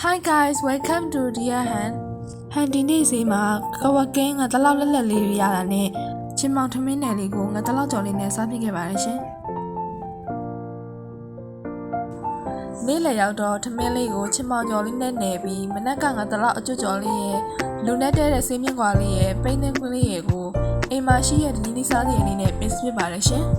Hi guys, welcome to Dear Han. Han ဒီနေ့စီမှာကဝကင်းငါတလောက်လက်လက်လေးတွေရတာနဲ့ချင်းမောင်ထမင်းနယ်လေးကိုငါတလောက်ကြော်လေးနဲ့စားပြခဲ့ပါတယ်ရှင်။နေ့လည်ရောက်တော့ထမင်းလေးကိုချင်းမောင်ကြော်လေးနဲ့နယ်ပြီးမနက်ကငါတလောက်အကျွတ်ကြော်လေးရဲ့လူနဲ့တဲတဲ့ဆေးမြင့်ကွာလေးရဲ့ပိန်းနှင်းကွင်းလေးရဲ့ကိုအိမ်မှာရှိတဲ့ဒီနေ့စားစီလေးနဲ့ပြင်ဆင်ပါတယ်ရှင်။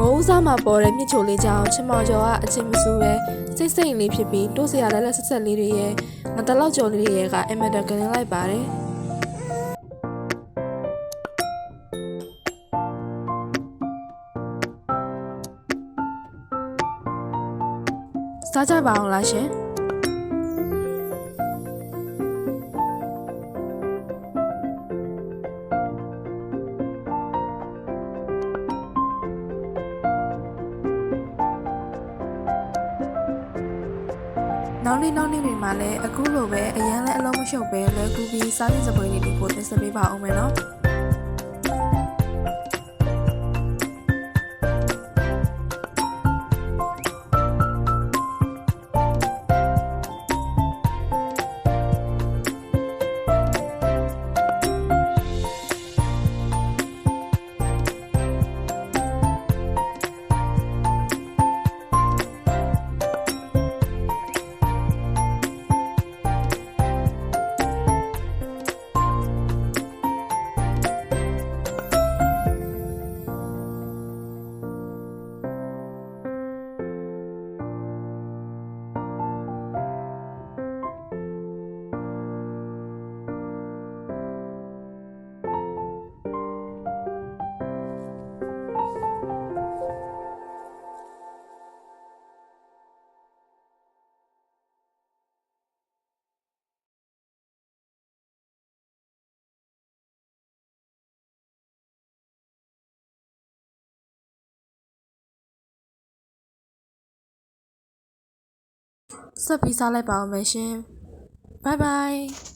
မိုးစားမှာပေါ်တဲ့မြစ်ချိုလေးကြောင့်ချင်မောင်ကျော်ကအချင်းမစိုးပဲစိတ်စိတ်လေးဖြစ်ပြီးတိုးစရာလက်လက်ဆက်ဆက်လေးတွေရဲ့ငါတလောက်ကျော်လေးတွေရဲ့ကအမတန်ကလင်းလိုက်ပါတယ်စားကြပါအောင်လားရှင်နောက်နေ့တွေမှာလည်းအခုလိုပဲအရန်လဲအလုံးမရှုပ်ပဲလွယ်ကူပြီးစားရင်းစပွဲလေးတွေကိုတင်ဆက်ပေးပါအောင်မယ်နော်ဆက်ပြီးစားလိုက်ပါအောင်မယ်ရှင်ဘိုင်ဘိုင်